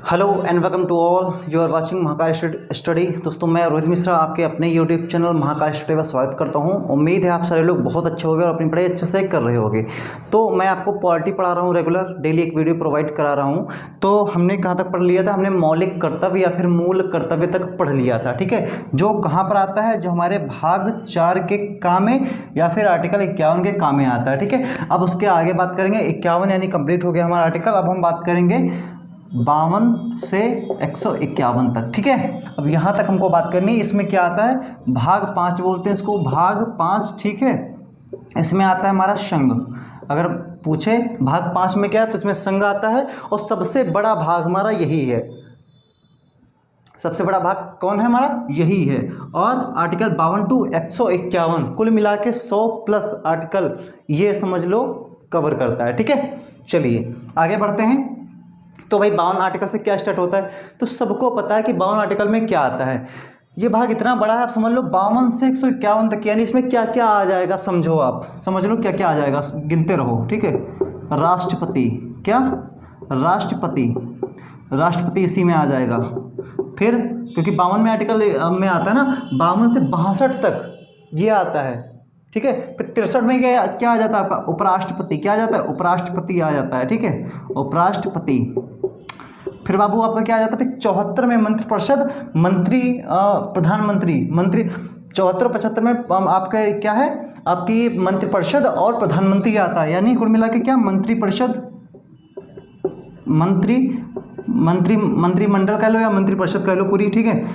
Hello and welcome to all, you are watching Mahakal study. दोस्तों, मैं रोहित मिश्रा आपके अपने यूट्यूब चैनल महाकाल स्टडी में स्वागत करता हूं। उम्मीद है आप सारे लोग बहुत अच्छे होंगे और अपनी पढ़ाई अच्छे से कर रहे होंगे। तो मैं आपको पॉलिटी पढ़ा रहा हूं, रेगुलर डेली एक वीडियो प्रोवाइड करा रहा हूं। तो हमने कहाँ तक पढ़ लिया था? हमने मौलिक कर्तव्य या फिर मूल कर्तव्य तक पढ़ लिया था, ठीक है। जो कहाँ पर आता है? जो हमारे भाग 4 के काम में या फिर आर्टिकल 51 के काम में आता है, ठीक है। अब उसके आगे बात करेंगे। 51 यानी कंप्लीट हो गया हमारा आर्टिकल। अब हम बात करेंगे 52 से 151 तक, ठीक है। अब यहाँ तक हमको बात करनी है। इसमें क्या आता है? भाग 5 बोलते हैं इसको, भाग 5, ठीक है। इसमें आता है हमारा संघ। अगर पूछे भाग 5 में क्या है तो इसमें संघ आता है। और सबसे बड़ा भाग हमारा यही है। सबसे बड़ा भाग कौन है हमारा? यही है। और आर्टिकल 52 to 151 कुल मिला के 100 प्लस आर्टिकल ये समझ लो कवर करता है, ठीक है। चलिए आगे बढ़ते हैं। तो भाई 52 आर्टिकल से क्या स्टार्ट होता है? तो सबको पता है कि 52 आर्टिकल में क्या आता है। ये भाग इतना बड़ा है, आप समझ लो 52 से 151 तक, यानी इसमें क्या क्या आ जाएगा समझो। आप समझ लो क्या क्या आ जाएगा, गिनते रहो, ठीक है। राष्ट्रपति, क्या? राष्ट्रपति इसी में आ जाएगा। फिर क्योंकि 52 में आर्टिकल में आता है ना, 52 से 62 तक ये आता है, ठीक है। फिर 63 में क्या आ जाता है आपका? उपराष्ट्रपति। क्या आ जाता है? उपराष्ट्रपति आ जाता है, ठीक है, उपराष्ट्रपति। फिर बाबू आपका क्या आ जाता है? फिर 74 में मंत्रिपरिषद, प्रधानमंत्री, मंत्री। 74 75 में आपका क्या है? आपकी मंत्रिपरिषद और प्रधानमंत्री आता है। यानी कुल मिला के क्या? मंत्रिपरिषद, मंत्रिमंडल कह लो या मंत्रिपरिषद कह लो पूरी, ठीक है।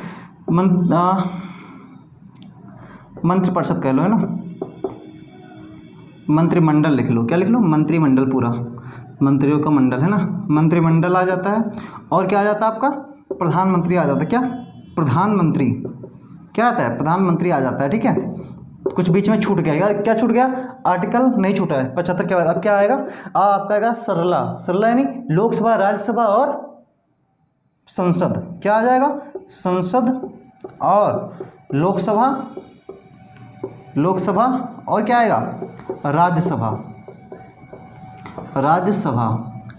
मंत्रिपरिषद कह लो, है ना। मंत्रिमंडल लिख लो, क्या लिख लो? मंत्रिमंडल, पूरा मंत्रियों का मंडल, है ना। मंत्रिमंडल आ जाता है। और क्या आ जाता है आपका? प्रधानमंत्री आ जाता है। क्या? प्रधानमंत्री क्या आता है? प्रधानमंत्री आ जाता है, ठीक है। कुछ बीच में छूट गया। क्या छूट गया? आर्टिकल नहीं छूटा है 75 के बाद। अब क्या आएगा? आपका आएगा सरला यानी लोकसभा, राज्यसभा और संसद। क्या आ जाएगा? संसद और लोकसभा और क्या आएगा? राज्यसभा।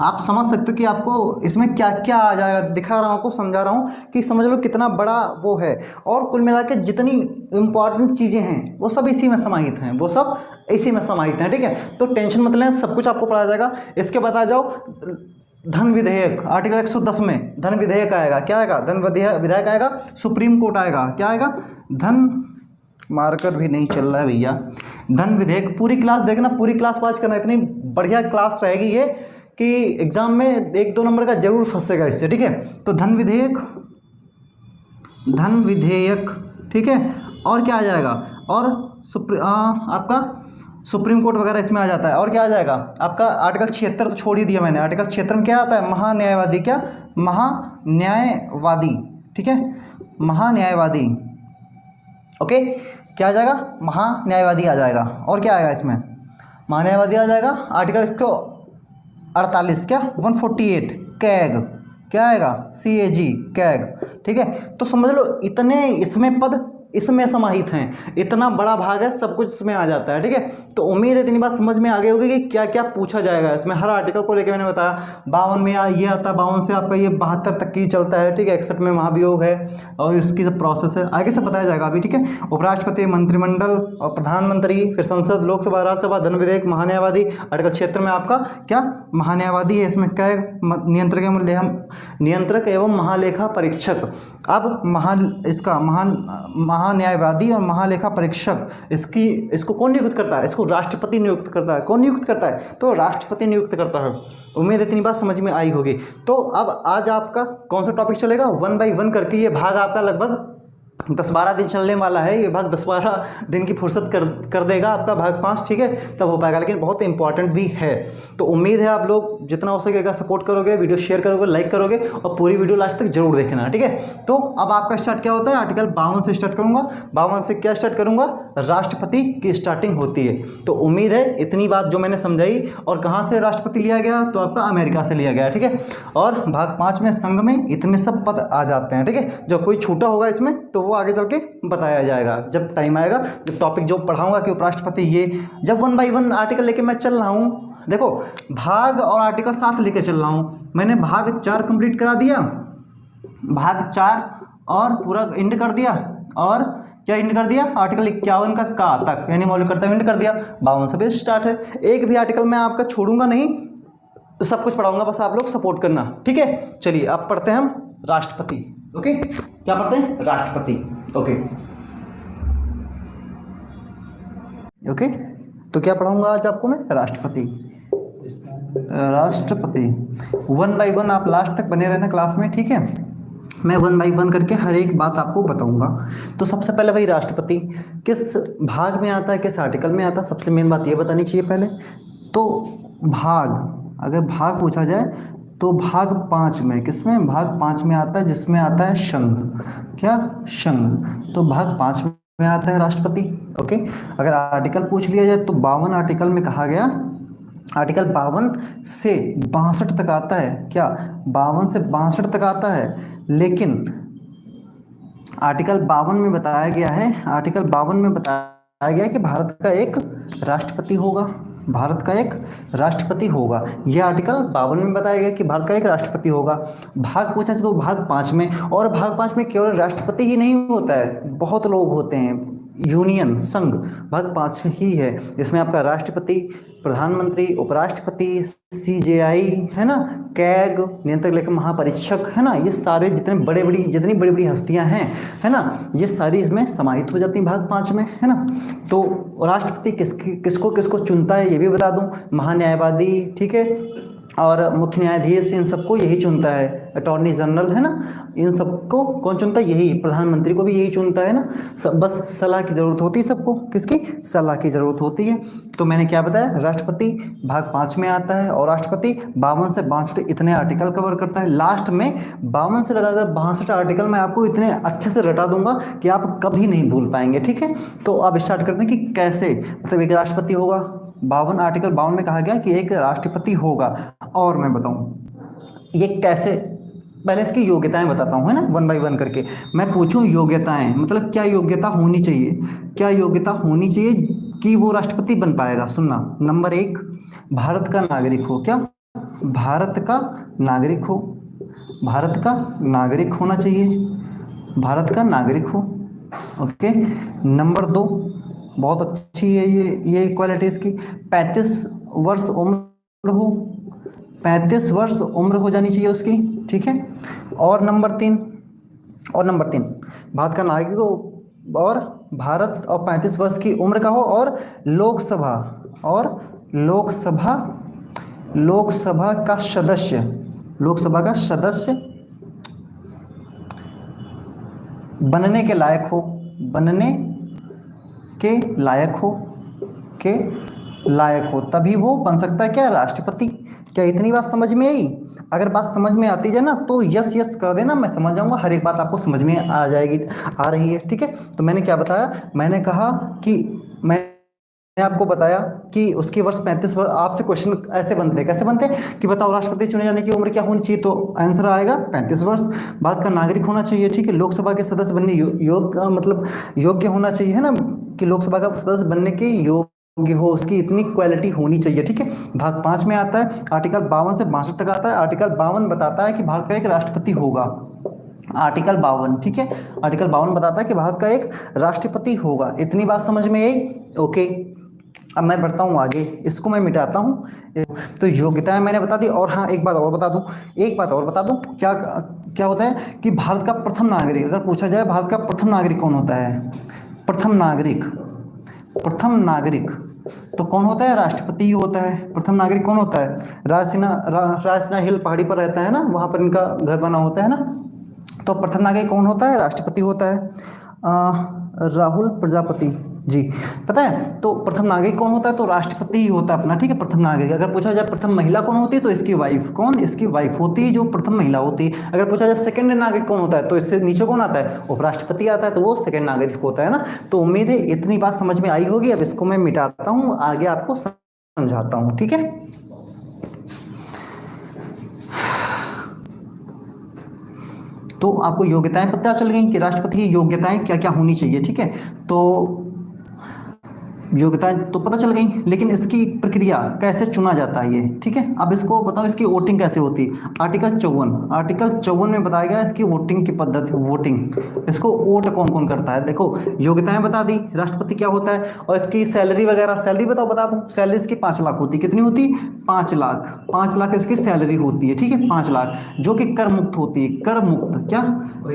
आप समझ सकते हो कि आपको इसमें क्या क्या आ जाएगा। दिखा रहा हूँ, आपको समझा रहा हूँ कि समझ लो कितना बड़ा वो है। और कुल मिला के जितनी इंपॉर्टेंट चीज़ें हैं वो सब इसी में समाहित हैं, ठीक है। तो टेंशन मत लें, सब कुछ आपको पढ़ाया जाएगा। इसके बाद आ जाओ धन विधेयक। आर्टिकल 110 में धन विधेयक आएगा। क्या आएगा? धन विधेयक आएगा। सुप्रीम कोर्ट आएगा। क्या आएगा? धन, मार्कर भी नहीं चल रहा है भैया। धन विधेयक पूरी क्लास देखना, पूरी क्लास वॉच करना। इतनी बढ़िया क्लास रहेगी ये कि एग्जाम में 1-2 नंबर का जरूर फंसेगा इससे, ठीक है। तो धन विधेयक, ठीक है। और क्या आ जाएगा? और आपका सुप्रीम कोर्ट वगैरह इसमें आ जाता है। और क्या आ जाएगा आपका? आर्टिकल 76 तो छोड़ ही दिया मैंने। आर्टिकल 76 में क्या आता है? महान्यायवादी। क्या? महान्यायवादी, ठीक है, महान्यायवादी। ओके, क्या आ जाएगा? महान्यायवादी आ जाएगा। और क्या आएगा इसमें? महान्यायवादी आ जाएगा। आर्टिकल 148, क्या? 148 कैग। क्या आएगा? CAG, कैग, ठीक है। तो समझ लो इतने इसमें पद इसमें समाहित हैं। इतना बड़ा भाग है, सब कुछ इसमें आ जाता है, ठीक है। तो उम्मीद है इतनी बात समझ में आ गई होगी कि क्या क्या पूछा जाएगा इसमें। हर आर्टिकल को लेकर मैंने बताया। 52 में ये आता है, 52 से आपका ये 72 तक की चलता है, ठीक है। 61 में महाभियोग है और इसकी सब प्रोसेस है, आगे से बताया जाएगा अभी, ठीक है। उपराष्ट्रपति, मंत्रिमंडल और प्रधानमंत्री, फिर संसद, लोकसभा, राज्यसभा, धन विधेयक, महान्यायवादी। आर्टिकल 76 में आपका क्या? महान्यायवादी है। इसमें क्या है? नियंत्रक एवं महालेखा परीक्षक। अब महान्यायवादी और महालेखा परीक्षक, इसको कौन नियुक्त करता है? इसको राष्ट्रपति नियुक्त करता है। कौन नियुक्त करता है? तो राष्ट्रपति नियुक्त करता है। उम्मीद है इतनी बात समझ में आई होगी। तो अब आज आपका कौन सा टॉपिक चलेगा? 1 बाय 1 करके ये भाग आपका लगभग 10-12 दिन चलने वाला है। ये भाग 10-12 दिन की फुर्सत कर देगा आपका भाग 5, ठीक है, तब हो पाएगा। लेकिन बहुत इंपॉर्टेंट भी है। तो उम्मीद है आप लोग जितना हो सकेगा सपोर्ट करोगे, वीडियो शेयर करोगे, लाइक करोगे और पूरी वीडियो लास्ट तक जरूर देखना, ठीक है। तो अब आपका स्टार्ट क्या होता है? आर्टिकल 52 से स्टार्ट करूंगा। 52 से क्या स्टार्ट करूंगा? राष्ट्रपति की स्टार्टिंग होती है। तो उम्मीद है इतनी बात जो मैंने समझाई। और कहाँ से राष्ट्रपति लिया गया? तो आपका अमेरिका से लिया गया, ठीक है। और भाग 5 में संघ में इतने सब पद आ जाते हैं, ठीक है। जो कोई छूटा होगा इसमें तो वो आगे चल के बताया जाएगा जब टाइम आएगा, जब टॉपिक जो पढ़ाऊंगा कि उपराष्ट्रपति ये, जब 1 बाय 1 आर्टिकल लेके मैं चल रहा हूँ। देखो भाग और आर्टिकल साथ लेके चल रहा हूँ। मैंने भाग 4 कंप्लीट करा दिया, भाग 4 और पूरा इंड कर दिया। और क्या इंड कर दिया, आर्टिकल 51 का तक, यानी मौलिक कर्तव्य इंड कर दिया। 52 से भी स्टार्ट है। एक भी आर्टिकल मैं आपका छोड़ूंगा नहीं, सब कुछ पढ़ाऊंगा, बस आप लोग सपोर्ट करना, ठीक है। चलिए अब पढ़ते हैं हम राष्ट्रपति। ओके, क्या पढ़ते हैं, राष्ट्रपति। ओके ओके, तो क्या पढ़ाऊंगा आज आपको मैं, राष्ट्रपति। राष्ट्रपति 1 बाय 1 आप लास्ट तक बने रहना क्लास में, ठीक है। मैं 1 बाय 1 करके हर एक बात आपको बताऊंगा। तो सबसे पहले भाई राष्ट्रपति किस भाग में आता है, किस आर्टिकल में आता है, सबसे मेन बात ये बतानी चाहिए पहले। तो भाग, अगर भाग पूछा जाए तो भाग 5 में, किसमें, भाग 5 में आता है, जिसमें आता है संघ। क्या, संघ। तो भाग 5 में आता है राष्ट्रपति। ओके, अगर आर्टिकल पूछ लिया जाए तो 52 आर्टिकल में कहा गया, आर्टिकल 52 से 62 तक आता है। क्या, 52 से 62 तक आता है। लेकिन आर्टिकल 52 में बताया गया है, आर्टिकल 52 में बताया गया है कि भारत का एक राष्ट्रपति होगा, भारत का एक राष्ट्रपति होगा। यह आर्टिकल 52 में बताया गया कि भारत का एक राष्ट्रपति होगा। भाग पूछा तो भाग 5 में, और भाग 5 में केवल राष्ट्रपति ही नहीं होता है, बहुत लोग होते हैं, यूनियन, संघ भाग 5 ही है, जिसमें आपका राष्ट्रपति, प्रधानमंत्री, उपराष्ट्रपति, सीजेआई है ना, कैग, नियंत्रक लेखा महापरीक्षक है ना, ये सारे जितनी बड़ी बड़ी हस्तियां हैं है ना, ये सारी इसमें समाहित हो जाती हैं भाग 5 में, है ना। तो राष्ट्रपति किसको किसको चुनता है ये भी बता दूं, महान्यायवादी, ठीक है, और मुख्य न्यायाधीश, इन सबको यही चुनता है, अटॉर्नी जनरल है ना, इन सबको कौन चुनता है, यही, प्रधानमंत्री को भी यही चुनता है ना। बस सलाह की ज़रूरत होती है सबको, किसकी, सलाह की ज़रूरत होती है। तो मैंने क्या बताया, राष्ट्रपति भाग 5 में आता है, और राष्ट्रपति 52 से 62 इतने आर्टिकल कवर करता है। लास्ट में 52 से लगाकर 62 आर्टिकल मैं आपको इतने अच्छे से रटा दूंगा कि आप कभी नहीं भूल पाएंगे, ठीक है। तो अब स्टार्ट करते हैं कि कैसे, मतलब एक राष्ट्रपति होगा, 52 आर्टिकल 52 में कहा गया कि एक राष्ट्रपति होगा। और मैं बताऊं ये कैसे, पहले इसकी योग्यताएं बताता हूं, है ना, 1 बाय 1 करके। मैं पूछूं योग्यताएं, मतलब क्या योग्यता होनी चाहिए, क्या योग्यता होनी चाहिए कि वो राष्ट्रपति बन पाएगा। सुनना, नंबर 1, भारत का नागरिक हो। क्या, भारत का नागरिक हो, भारत का नागरिक होना चाहिए, भारत का नागरिक हो। ओके, नंबर 2, बहुत अच्छी है ये क्वालिटी इसकी, 35 वर्ष उम्र हो, 35 वर्ष उम्र हो जानी चाहिए उसकी, ठीक है। और नंबर 3, भारत का नागरिक हो, और भारत और 35 वर्ष की उम्र का हो, और लोकसभा का सदस्य, लोकसभा का सदस्य बनने के लायक हो, बनने के लायक हो, तभी वो बन सकता है क्या, राष्ट्रपति। क्या इतनी बात समझ में आई? अगर बात समझ में आती जाए ना तो यस यस कर देना, मैं समझ जाऊंगा, हर एक बात आपको समझ में आ जाएगी, आ रही है, ठीक है। तो मैंने क्या बताया, मैंने कहा कि मैंने आपको बताया कि उसके वर्ष 35 वर्ष। आपसे क्वेश्चन ऐसे बनते, कैसे बनते कि बताओ राष्ट्रपति चुने जाने की उम्र क्या होनी चाहिए, तो आंसर आएगा 35 वर्ष। भारत का नागरिक होना चाहिए, ठीक है, लोकसभा के सदस्य बनने मतलब योग्य होना चाहिए, है ना, कि लोकसभा का सदस्य बनने के योग्य हो, उसकी इतनी क्वालिटी होनी चाहिए, ठीक है। भाग 5 में आता है, आर्टिकल 52 से 62 तक आता है। आर्टिकल 52 बताता है कि भारत का एक राष्ट्रपति होगा, आर्टिकल 52, ठीक है, आर्टिकल 52 बताता है कि भारत का एक राष्ट्रपति होगा। इतनी बात समझ में आई? ओके, अब मैं बढ़ता हूँ आगे, इसको मैं मिटाता हूँ। तो योग्यताएं मैंने बता दी, और हाँ एक बात और बता दूं, क्या क्या होता है कि भारत का प्रथम नागरिक, अगर पूछा जाए भारत का प्रथम नागरिक कौन होता है, प्रथम नागरिक तो कौन होता है, राष्ट्रपति ही होता है। प्रथम नागरिक कौन होता है, रायसीना हिल पहाड़ी पर रहता है ना, वहाँ पर इनका घर बना होता है ना। तो प्रथम नागरिक कौन होता है, राष्ट्रपति होता है। राहुल प्रजापति जी, पता है, तो प्रथम नागरिक कौन होता है, तो राष्ट्रपति ही होता है अपना, ठीक है, प्रथम नागरिक। अगर पूछा जाए प्रथम महिला कौन होती है, तो इसकी वाइफ, कौन, इसकी वाइफ होती है जो प्रथम महिला होती है। अगर पूछा जाए सेकंड नागरिक कौन होता है, तो इससे नीचे कौन आता है, उपराष्ट्रपति आता है, तो वो सेकंड नागरिक होता है ना। तो उम्मीद है इतनी बात समझ में आई होगी। अब इसको मैं मिटाता हूँ, आगे आपको समझाता हूँ, ठीक है। तो आपको योग्यताएं पता चल गई कि राष्ट्रपति की योग्यताएं क्या क्या होनी चाहिए, ठीक है। तो योग्यताएं तो पता चल गई, लेकिन इसकी प्रक्रिया कैसे चुना जाता है ये, ठीक है। अब इसको बताओ इसकी वोटिंग कैसे होती है। आर्टिकल 54 में बताया गया इसकी वोटिंग की पद्धति, वोटिंग, इसको वोट कौन कौन करता है। देखो योग्यताएं बता दी, राष्ट्रपति क्या होता है, और इसकी सैलरी वगैरह, सैलरी बताओ, बता दूं, सैलरी इसकी 5 लाख होती है। कितनी होती? 5 लाख, 5 लाख इसकी सैलरी होती है, ठीक है, 5 लाख, जो कि कर मुक्त होती है। कर मुक्त, क्या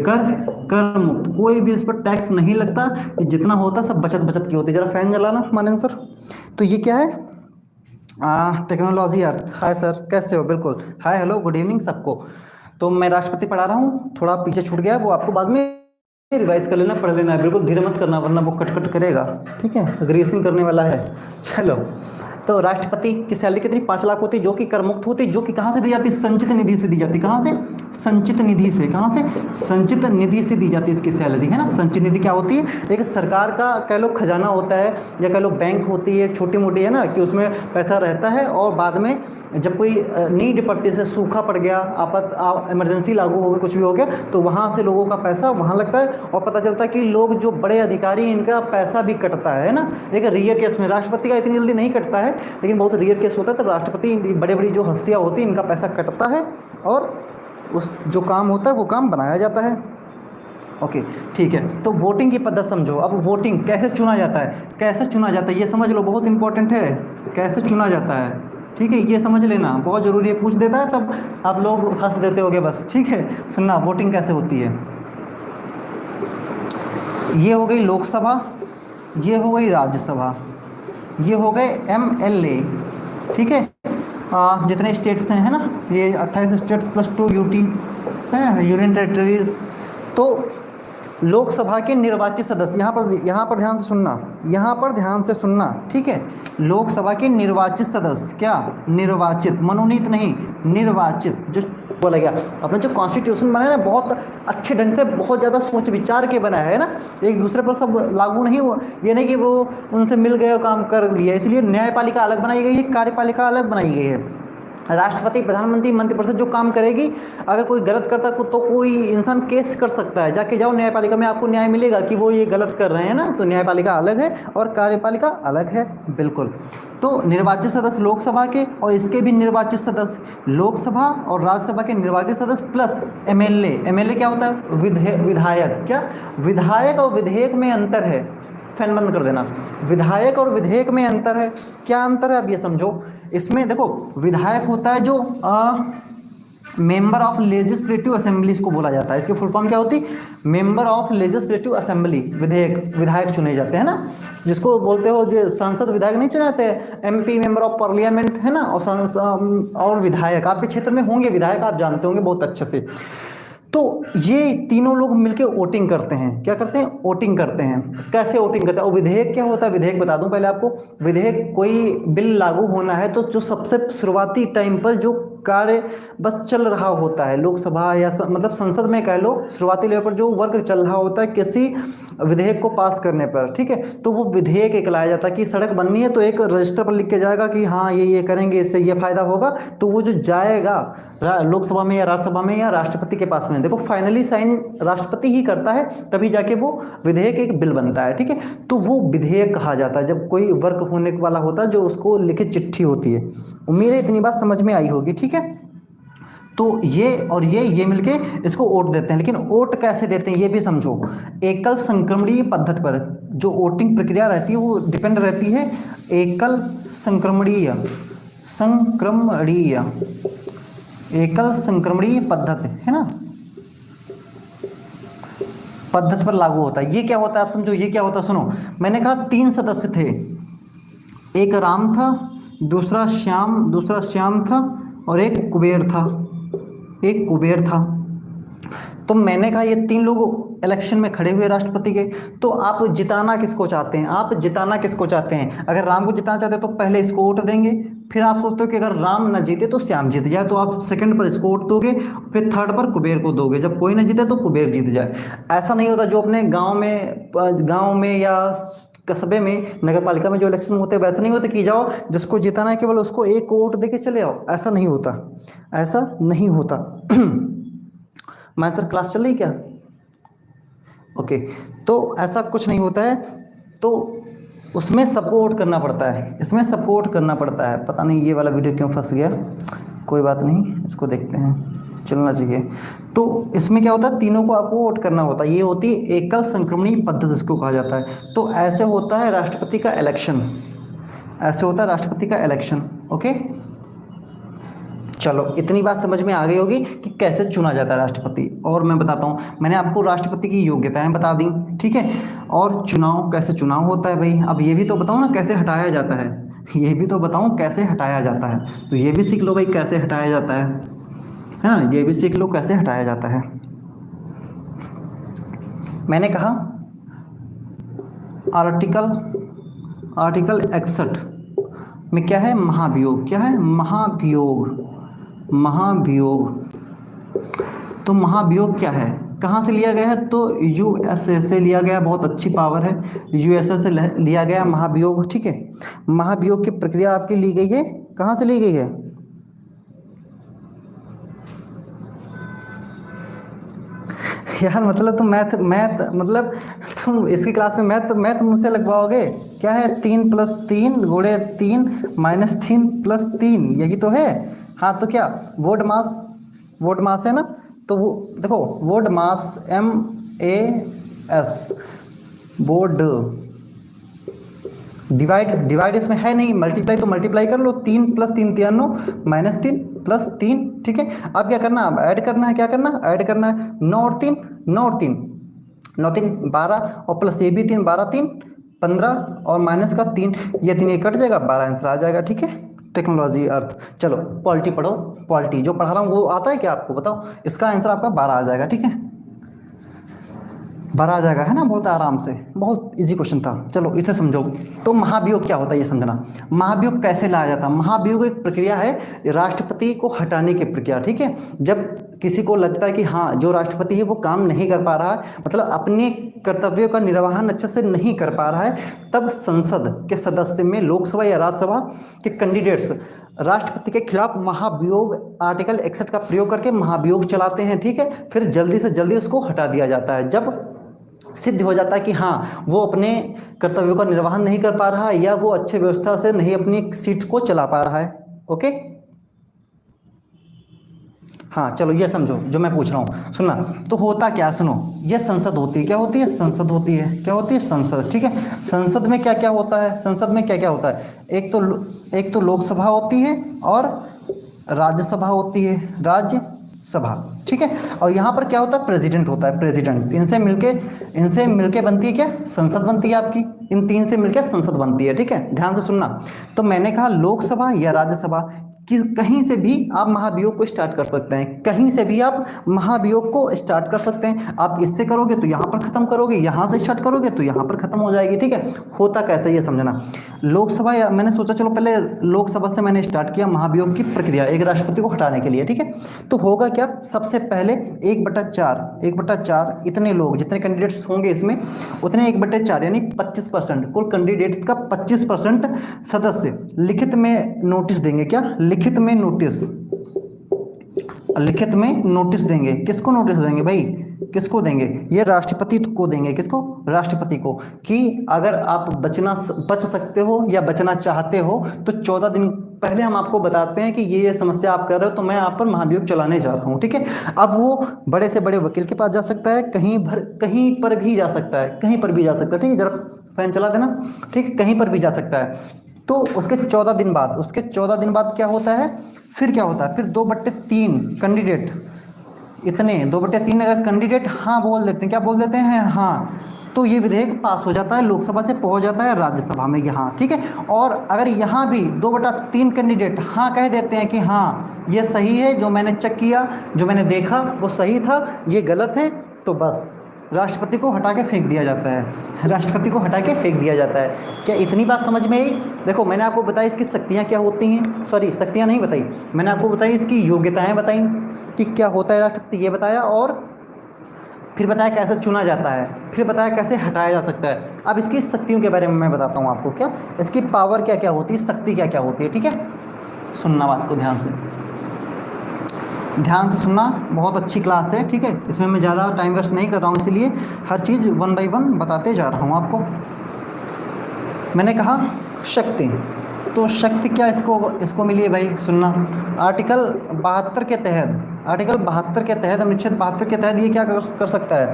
कर मुक्त, कोई भी इस पर टैक्स नहीं लगता, जितना होता सब बचत बचत की होती है। जरा फैन जलाना मानन सर। तो ये क्या है, टेक्नोलॉजी अर्थ। हाय सर, कैसे हो? बिल्कुल, हाय, हेलो, गुड इवनिंग सबको। तो मैं राष्ट्रपति पढ़ा रहा हूँ, थोड़ा पीछे छूट गया, वो आपको बाद में रिवाइज कर लेना, पढ़ लेना है, बिल्कुल धीरे मत करना वरना वो कट कट करेगा, ठीक है, ग्रेसिंग करने वाला है। चलो, तो राष्ट्रपति की सैलरी कितनी? 5 लाख होती है, जो कि कर मुक्त होती है, जो कि कहाँ से दी जाती है? संचित निधि से दी जाती है। कहाँ से? संचित निधि से। कहाँ से? संचित निधि से दी जाती है इसकी सैलरी, है ना। संचित निधि क्या होती है? एक सरकार का कह लो खजाना होता है, या कह लो बैंक होती है, छोटी मोटी, है ना, कि उसमें पैसा रहता है, और बाद में जब कोई नीड पड़ती है, सूखा पड़ गया, इमरजेंसी लागू हो गया, कुछ भी हो गया, तो वहाँ से लोगों का पैसा वहाँ लगता है, और पता चलता है कि लोग जो बड़े अधिकारी, इनका पैसा भी कटता है ना। लेकिन रियर केस में राष्ट्रपति का इतनी जल्दी नहीं कटता है, लेकिन बहुत रियर केस होता है, तब राष्ट्रपति, बड़े बड़ी जो हस्तियाँ होती हैं, इनका पैसा कटता है, और उस जो काम होता है वो काम बनाया जाता है। ओके, ठीक है। तो वोटिंग की पद्धति समझो। अब वोटिंग कैसे चुना जाता है, कैसे चुना जाता है ये समझ लो, बहुत इंपॉर्टेंट है, कैसे चुना जाता है, ठीक है, ये समझ लेना, बहुत ज़रूरी है। पूछ देता है तब आप लोग हंस देते होगे बस, ठीक है। सुनना, वोटिंग कैसे होती है। ये हो गई लोकसभा, ये हो गई राज्यसभा, ये हो गए MLA, ठीक है। जितने स्टेट्स हैं, है ना, ये 28 स्टेट्स प्लस 2 यूटी है, यूनियन टेरिटरीज। तो लोकसभा के निर्वाचित सदस्य, यहाँ पर ध्यान से सुनना, यहाँ पर ध्यान से सुनना, ठीक है। लोकसभा के निर्वाचित सदस्य, क्या? निर्वाचित, मनोनीत नहीं, निर्वाचित। जो बोला गया, अपना जो कॉन्स्टिट्यूशन बना है ना, बहुत अच्छे ढंग से, बहुत ज़्यादा सोच विचार के बना है ना, एक दूसरे पर सब लागू नहीं हुआ। ये नहीं कि वो उनसे मिल गए और काम कर लिया। इसलिए न्यायपालिका अलग बनाई गई है, कार्यपालिका अलग बनाई गई है। राष्ट्रपति, प्रधानमंत्री, मंत्रिपरिषद जो काम करेगी, अगर कोई गलत करता तो कोई इंसान केस कर सकता है, जाके जाओ न्यायपालिका में, आपको न्याय मिलेगा कि वो ये गलत कर रहे हैं ना। तो न्यायपालिका अलग है और कार्यपालिका अलग है, बिल्कुल। तो निर्वाचित सदस्य लोकसभा के, और इसके भी निर्वाचित सदस्य, लोकसभा और राज्यसभा के निर्वाचित सदस्य प्लस MLA क्या होता है? विधायक। क्या? विधायक और विधेयक में अंतर है, फैन बंद कर देना। विधायक और विधेयक में अंतर है। क्या अंतर है अब ये समझो। इसमें देखो, विधायक होता है जो मेंबर ऑफ लेजिस्लेटिव असेंबली, इसको बोला जाता है। इसकी फुल फॉर्म क्या होती? Member of legislative assembly. विधायक चुने जाते हैं ना, जिसको बोलते हो जो सांसद, विधायक नहीं चुने जाते हैं, MP मेंबर ऑफ पार्लियामेंट, है ना, और विधायक। आपके क्षेत्र में होंगे विधायक, आप जानते होंगे बहुत अच्छे से। तो ये तीनों लोग मिलकर वोटिंग करते हैं। क्या करते हैं? वोटिंग करते हैं। कैसे वोटिंग करते हैं? और विधेयक क्या होता है? विधेयक बता दूं पहले आपको। विधेयक, कोई बिल लागू होना है तो जो सबसे शुरुआती टाइम पर जो कार्य बस चल रहा होता है, लोकसभा या मतलब संसद में कह लो, शुरुआती लेवल पर जो वर्क चल रहा होता है किसी विधेयक को पास करने पर, ठीक है, तो वो विधेयक एक लाया जाता है। कि सड़क बननी है तो एक रजिस्टर पर लिख के जाएगा कि हाँ ये करेंगे, इससे ये फायदा होगा, तो वो जो जाएगा लोकसभा में या राज्यसभा में या राष्ट्रपति के पास में, देखो फाइनली साइन राष्ट्रपति ही करता है, तभी जाके वो विधेयक एक बिल बनता है, ठीक है। तो वो विधेयक कहा जाता है जब कोई वर्क होने वाला होता है, जो उसको लिखित चिट्ठी होती है। उम्मीद है इतनी बात समझ में आई होगी, ठीक है। तो ये और ये मिलके इसको वोट देते हैं। लेकिन वोट कैसे देते हैं ये भी समझो। एकल संक्रमणीय पद्धति पर जो वोटिंग प्रक्रिया रहती है वो डिपेंड रहती है एकल संक्रमणीय पद्धति, है ना, पद्धति पर लागू होता है। ये क्या होता है आप समझो, ये क्या होता है सुनो। मैंने कहा 3 सदस्य थे, एक राम था, दूसरा श्याम था, और एक कुबेर था। तो मैंने कहा ये 3 लोग इलेक्शन में खड़े हुए राष्ट्रपति के, तो आप जिताना किसको चाहते हैं? अगर राम को जिताना चाहते हैं तो पहले इसको वोट देंगे, फिर आप सोचते हो कि अगर राम न जीते तो श्याम जीत जाए, तो आप सेकंड पर इसको वोट दोगे, फिर थर्ड पर कुबेर को दोगे, जब कोई न जीते तो कुबेर जीत जाए। ऐसा नहीं होता जो अपने गाँव में या कस्बे में, नगर पालिका में जो इलेक्शन होते हैं वैसा नहीं होता कि जाओ जिसको जिताना है केवल उसको एक वोट दे के चले आओ। ऐसा नहीं होता। मैं सर क्लास चल रही क्या? ओके, तो ऐसा कुछ नहीं होता है। तो उसमें सबको वोट करना पड़ता है, इसमें सबको वोट करना पड़ता है। पता नहीं ये वाला वीडियो क्यों फंस गया, कोई बात नहीं, इसको देखते हैं, चलना चाहिए। तो इसमें क्या होता है, तीनों को आपको वोट करना होता है। ये होती है एकल संक्रमणी पद्धति, जिसको कहा जाता है। तो ऐसे होता है राष्ट्रपति का इलेक्शन, ऐसे होता है राष्ट्रपति का इलेक्शन। ओके, चलो इतनी बात समझ में आ गई होगी कि कैसे चुना जाता है राष्ट्रपति। और मैं बताता हूँ, मैंने आपको राष्ट्रपति की योग्यताएं बता दी, ठीक है। और चुनाव, कैसे चुनाव होता है भाई, अब ये भी तो बताओ ना कैसे हटाया जाता है, ये भी तो बताऊँ कैसे हटाया जाता है। तो ये भी सीख लो भाई कैसे हटाया जाता है ना, ये भी सीख लो कैसे हटाया जाता है। मैंने कहा आर्टिकल 61 में क्या है, महाभियोग। क्या है, महाभियोग, महाभियोग। तो महाभियोग क्या है, कहाँ से लिया गया है, तो यूएसए से लिया गया, बहुत अच्छी पावर है, यूएसए से लिया गया महाभियोग, ठीक है। महाभियोग की प्रक्रिया आपकी ली गई है, कहाँ से ली गई है, यार मतलब तुम मैथ मतलब तुम इसकी क्लास में मैथ मुझसे लगवाओगे क्या है, 3 + 3 गुणे 3 -3 + 3, यही तो है। हाँ तो क्या वोट मास है ना, तो वो देखो वोट मास MAS, वोट डिवाइड इसमें है नहीं, मल्टीप्लाई तो मल्टीप्लाई कर लो, 3 + 3 = 3 -3 + 3, ठीक है। अब क्या करना, अब ऐड करना है, क्या करना, ऐड करना है, 9 और 3 12, और प्लस ये भी 3, 12 3 15, और माइनस का 3, ये 3 ये कट जाएगा, 12 आंसर आ जाएगा, ठीक है। टेक्नोलॉजी अर्थ, चलो पॉलिटी पढ़ो, पॉलिटी जो पढ़ा रहा हूँ वो आता है क्या आपको, बताओ। इसका आंसर आपका 12 आ जाएगा, ठीक है, 12 आ जाएगा, है ना, बहुत आराम से, बहुत इजी क्वेश्चन था। चलो इसे समझो। तो महाभियोग क्या होता है ये समझना, महाभियोग कैसे लाया जाता है। महाभियोग एक प्रक्रिया है राष्ट्रपति को हटाने की प्रक्रिया, ठीक है। जब किसी को लगता है कि हाँ जो राष्ट्रपति है वो काम नहीं कर पा रहा है, मतलब अपने कर्तव्यों का निर्वहन अच्छे से नहीं कर पा रहा है, तब संसद के सदस्य में, लोकसभा या राज्यसभा के कैंडिडेट्स राष्ट्रपति के खिलाफ महाभियोग आर्टिकल 61 का प्रयोग करके महाभियोग चलाते हैं, ठीक है। फिर जल्दी से जल्दी उसको हटा दिया जाता है, जब सिद्ध हो जाता है कि हाँ वो अपने कर्तव्यों का निर्वहन नहीं कर पा रहा है, या वो अच्छे व्यवस्था से नहीं अपनी सीट को चला पा रहा है। ओके, हाँ चलो ये समझो जो मैं पूछ रहा हूँ, सुनना। तो होता क्या, सुनो, ये संसद होती है, क्या होती है, संसद होती है, क्या होती है, संसद, ठीक है। संसद में क्या क्या होता है, संसद में क्या क्या होता है, एक तो लोकसभा होती है और राज्यसभा होती है, राज्यसभा, ठीक है। और यहाँ पर क्या होता है, प्रेसिडेंट होता है, प्रेसिडेंट। इनसे मिलके बनती है क्या, संसद बनती है आपकी, इन तीन से मिलकर संसद बनती है, ठीक है। ध्यान से सुनना। तो मैंने कहा लोकसभा या राज्यसभा कि कहीं से भी आप महाभियोग को स्टार्ट कर सकते हैं, कहीं से भी आप महाभियोग को स्टार्ट कर सकते हैं। आप इससे करोगे तो यहाँ पर खत्म करोगे, यहाँ से स्टार्ट करोगे तो यहाँ पर खत्म हो जाएगी, ठीक है। होता कैसे ये समझना। लोकसभा, या मैंने सोचा चलो पहले लोकसभा से मैंने स्टार्ट किया महाभियोग की प्रक्रिया एक राष्ट्रपति को हटाने के लिए, ठीक है। तो होगा क्या, सबसे पहले 1/4 इतने लोग जितने कैंडिडेट्स होंगे इसमें, उतने 1/4 यानी 25%, कुल कैंडिडेट्स का 25% सदस्य लिखित में नोटिस देंगे। क्या, लिखित में नोटिस देंगे। किसको नोटिस देंगे भाई, किसको देंगे, ये राष्ट्रपति को देंगे। किसको, राष्ट्रपति को, कि अगर आप बच सकते हो या बचना चाहते हो तो 14 दिन पहले हम आपको बताते हैं कि ये समस्या आप कर रहे हो, तो मैं आप पर महाभियोग चलाने जा रहा हूँ, ठीक है। अब वो बड़े से बड़े वकील के पास जा सकता है, कहीं पर भी जा सकता है, ठीक है। जरा फैन चला देना, ठीक है, कहीं पर भी जा सकता है। तो उसके 14 दिन बाद क्या होता है, फिर क्या होता है, फिर 2/3 कैंडिडेट, इतने 2/3 अगर कैंडिडेट हाँ बोल देते हैं, क्या बोल देते हैं, हाँ, तो ये विधेयक पास हो जाता है, लोकसभा से पहुंच जाता है राज्यसभा में यहाँ, ठीक है। और अगर यहाँ भी 2/3 कैंडिडेट हाँ कह देते हैं कि हाँ ये सही है, जो मैंने चेक किया, जो मैंने देखा वो सही था, ये गलत है, तो बस राष्ट्रपति को हटा के फेंक दिया जाता है। क्या इतनी बात समझ में आई। देखो मैंने आपको बताया इसकी शक्तियाँ क्या होती हैं, सॉरी शक्तियाँ नहीं बताई, मैंने आपको बताई इसकी योग्यताएं बताई कि क्या होता है राष्ट्रपति, ये बताया, और फिर बताया कैसे चुना जाता है, फिर बताया कैसे हटाया जा सकता है। अब इसकी शक्तियों के बारे में मैं बताता हूँ आपको, क्या इसकी पावर क्या क्या होती है, शक्ति क्या क्या होती है, ठीक है। सुनना बात को ध्यान से सुनना, बहुत अच्छी क्लास है, ठीक है। इसमें मैं ज़्यादा टाइम वेस्ट नहीं कर रहा हूँ, इसलिए हर चीज़ 1 by 1 बताते जा रहा हूँ आपको। मैंने कहा शक्ति, तो शक्ति क्या इसको मिली है भाई, सुनना। आर्टिकल 72 के तहत, आर्टिकल 72 के तहत, अनुच्छेद 72 के तहत ये क्या कर सकता है।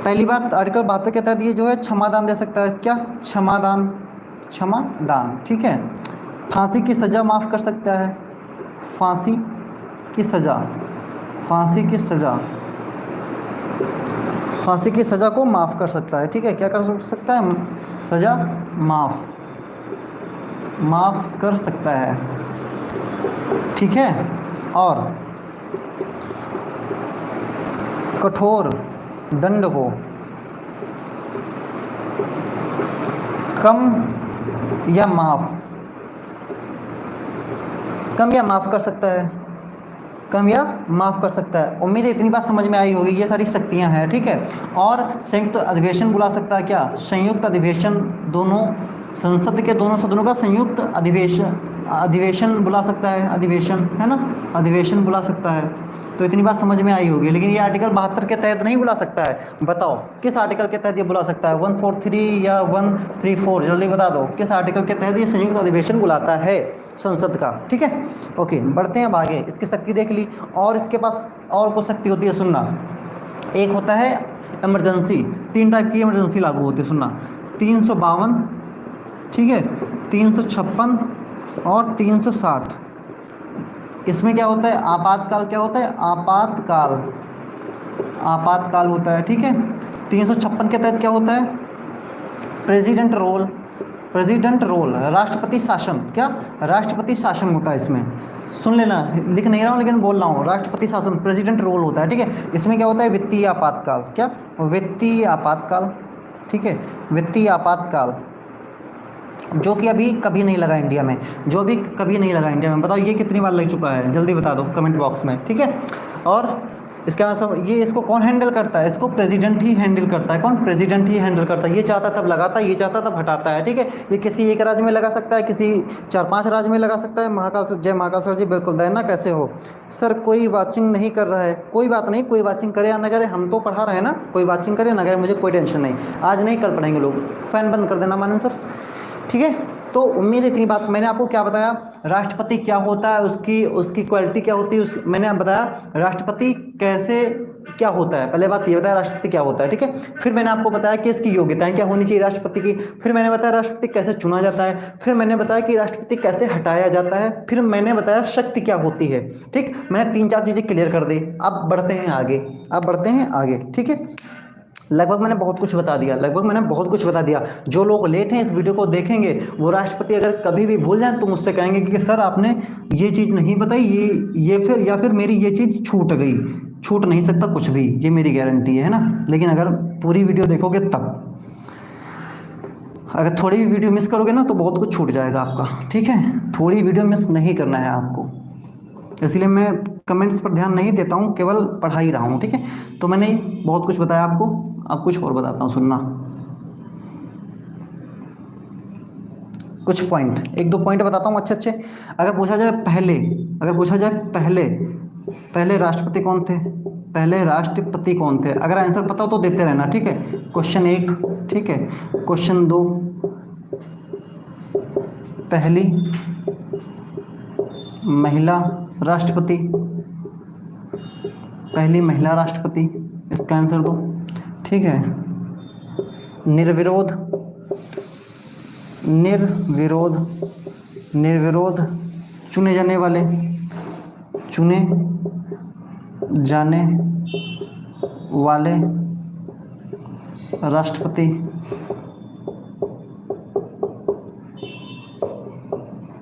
पहली बात, आर्टिकल 72 के तहत ये जो है क्षमादान दे सकता है। क्या? क्षमादान, क्षमादान, ठीक है। फांसी की सज़ा माफ़ कर सकता है, फांसी की सज़ा, फांसी की सज़ा, फांसी की सज़ा को माफ़ कर सकता है, ठीक है। क्या कर सकता है? सज़ा माफ़ कर सकता है, ठीक है। और कठोर दंड को कम या माफ़ कर सकता है, कम या माफ़ कर सकता है। उम्मीद है इतनी बात समझ में आई होगी। ये सारी शक्तियां हैं, ठीक है। और संयुक्त अधिवेशन बुला सकता है। क्या? संयुक्त अधिवेशन, दोनों संसद के दोनों सदनों का संयुक्त अधिवेशन बुला सकता है, अधिवेशन है ना, अधिवेशन बुला सकता है। तो इतनी बात समझ में आई होगी। लेकिन ये आर्टिकल 72 के तहत नहीं बुला सकता है। बताओ किस आर्टिकल के तहत ये बुला सकता है? 143 या 134? जल्दी बता दो किस आर्टिकल के तहत ये संयुक्त अधिवेशन बुलाता है संसद का, ठीक है। ओके, बढ़ते हैं अब आगे। इसकी शक्ति देख ली, और इसके पास और कुछ शक्ति होती है, सुनना। एक होता है इमरजेंसी, 3 टाइप की इमरजेंसी लागू होती है, सुनना। 352, ठीक है, 356 और 360। इसमें क्या होता है? आपातकाल। क्या होता है? आपातकाल, आपातकाल होता है, ठीक है। 356 के तहत क्या होता है? प्रेसिडेंट रोल, प्रेसिडेंट रोल, राष्ट्रपति शासन। क्या? राष्ट्रपति शासन होता है इसमें। सुन लेना, लिख नहीं रहा हूँ लेकिन बोल रहा हूँ। राष्ट्रपति शासन, प्रेसिडेंट रोल होता है, ठीक है। इसमें क्या होता है? वित्तीय आपातकाल। क्या? वित्तीय आपातकाल, ठीक है। वित्तीय आपातकाल जो कि अभी कभी नहीं लगा इंडिया में, जो भी कभी नहीं लगा इंडिया में। बताओ ये कितनी बार लग चुका है? जल्दी बता दो कमेंट बॉक्स में, ठीक है। और इसका मतलब ये, इसको कौन हैंडल करता है? इसको प्रेसिडेंट ही हैंडल करता है। कौन? प्रेसिडेंट ही हैंडल करता है। ये चाहता तब लगाता है, ये चाहता तब हटाता है, ठीक है। ये किसी एक राज्य में लगा सकता है, किसी 4-5 राज्य में लगा सकता है। महाकाल सर, जय महाकाल सर जी, बिल्कुल। देना कैसे हो सर? कोई वाचिंग नहीं कर रहा है। कोई बात नहीं, कोई वाचिंग करे या ना करे, हम तो पढ़ा रहे हैं ना। कोई वाचिंग करे ना करे, मुझे कोई टेंशन नहीं। आज नहीं, कल पढ़ेंगे लोग। फ़ैन बंद कर देना मानन सर, ठीक है। तो उम्मीद इतनी बात। मैंने आपको क्या बताया? राष्ट्रपति क्या होता है, उसकी क्वालिटी क्या होती है, मैंने आप बताया राष्ट्रपति कैसे क्या होता है। पहले बात ये बताया राष्ट्रपति क्या होता है, ठीक है। फिर मैंने आपको बताया कि इसकी योग्यताएं क्या होनी चाहिए राष्ट्रपति की। फिर मैंने बताया राष्ट्रपति कैसे चुना जाता है। फिर मैंने बताया कि राष्ट्रपति कैसे हटाया जाता है। फिर मैंने बताया शक्ति क्या होती है, ठीक। मैंने 3-4 चीज़ें क्लियर कर दी। अब बढ़ते हैं आगे, अब बढ़ते हैं आगे, ठीक है। लगभग मैंने बहुत कुछ बता दिया, लगभग मैंने बहुत कुछ बता दिया। जो लोग लेट हैं इस वीडियो को देखेंगे, वो राष्ट्रपति अगर कभी भी भूल जाएं तो मुझसे कहेंगे कि सर आपने ये चीज़ नहीं बताई, ये फिर या फिर मेरी ये चीज़ छूट गई। छूट नहीं सकता कुछ भी, ये मेरी गारंटी है ना। लेकिन अगर पूरी वीडियो देखोगे तब, अगर थोड़ी भी वीडियो मिस करोगे ना तो बहुत कुछ छूट जाएगा आपका, ठीक है। थोड़ी वीडियो मिस नहीं करना है आपको, इसलिए मैं कमेंट्स पर ध्यान नहीं देता हूँ, केवल पढ़ा ही रहा हूँ, ठीक है। तो मैंने बहुत कुछ बताया आपको, अब कुछ और बताता हूँ, सुनना। कुछ पॉइंट, 1-2 पॉइंट बताता हूँ अच्छे अच्छे। अगर पूछा जाए पहले राष्ट्रपति कौन थे, पहले राष्ट्रपति कौन थे, अगर आंसर पता हो तो देते रहना, ठीक है। क्वेश्चन 1, ठीक है। क्वेश्चन 2, पहली महिला राष्ट्रपति, पहली महिला राष्ट्रपति, इसका आंसर दो, ठीक है। निर्विरोध चुने जाने वाले राष्ट्रपति,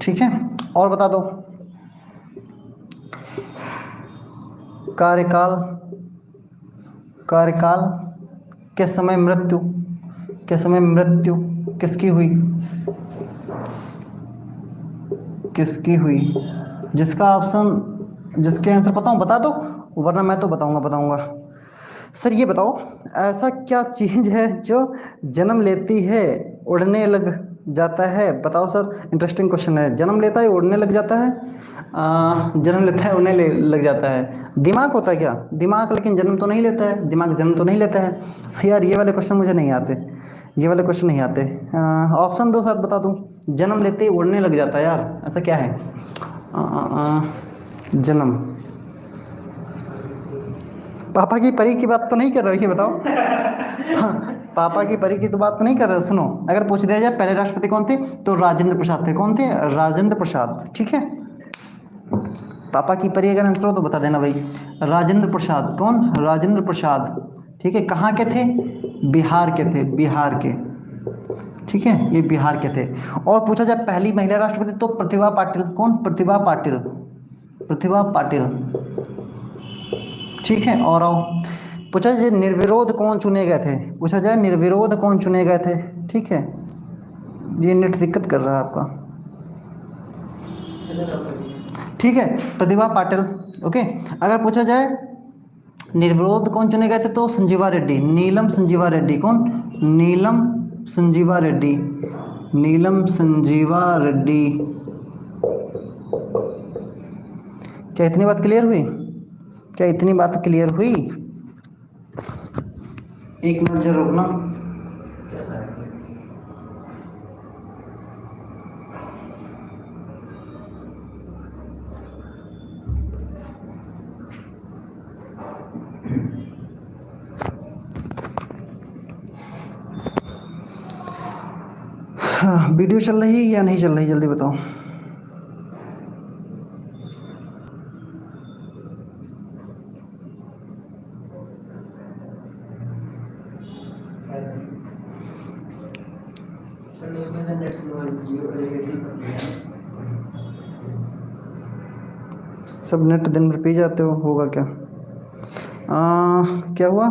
ठीक है। और बता दो कार्यकाल के समय मृत्यु किसकी हुई, जिसका ऑप्शन, जिसके आंसर पता हो बता दो, वरना मैं तो बताऊंगा। सर ये बताओ, ऐसा क्या चीज़ है जो जन्म लेती है उड़ने लग जाता है? बताओ सर, इंटरेस्टिंग क्वेश्चन है। जन्म लेता है उड़ने लग जाता है, जन्म लेता है उड़ने लग जाता है। दिमाग होता है क्या? दिमाग, लेकिन जन्म तो नहीं लेता है, दिमाग जन्म तो नहीं लेता है। यार ये वाले क्वेश्चन मुझे नहीं आते, ये वाले क्वेश्चन नहीं आते। ऑप्शन दो साथ बता दूं। जन्म लेते ही उड़ने लग जाता है यार, ऐसा क्या है? जन्म, पापा की परी की बात तो नहीं कर रहे हो, ये बताओ। पापा की परी की तो बात तो नहीं कर रहे हो। सुनो, अगर पूछ दिया जाए पहले राष्ट्रपति कौन थे, तो राजेंद्र प्रसाद थे। कौन थे? राजेंद्र प्रसाद, ठीक है। पापा की परी अगर आंसर हो तो बता देना भाई। राजेंद्र प्रसाद, कौन? राजेंद्र प्रसाद, ठीक है। कहाँ के थे? बिहार के थे, बिहार के, ठीक है, ये बिहार के थे। और पूछा जाए पहली महिला राष्ट्रपति तो प्रतिभा पाटिल। कौन? प्रतिभा पाटिल, प्रतिभा पाटिल, ठीक है। और आओ, पूछा जाए निर्विरोध कौन चुने गए थे, पूछा जाए निर्विरोध कौन चुने गए थे, ठीक है। ये नेट दिक्कत कर रहा है आपका, ठीक है, प्रतिभा पाटिल, ओके। अगर पूछा जाए निर्विरोध कौन चुने गए थे तो संजीवा रेड्डी, नीलम संजीवा रेड्डी। कौन? नीलम संजीवा रेड्डी, नीलम संजीवा रेड्डी। क्या इतनी बात क्लियर हुई? क्या इतनी बात क्लियर हुई? एक मिनट जरा रुकना। हाँ, वीडियो चल रही है या नहीं चल रही, जल्दी बताओ। सब नेट दिन भर पी जाते हो, होगा क्या? क्या हुआ?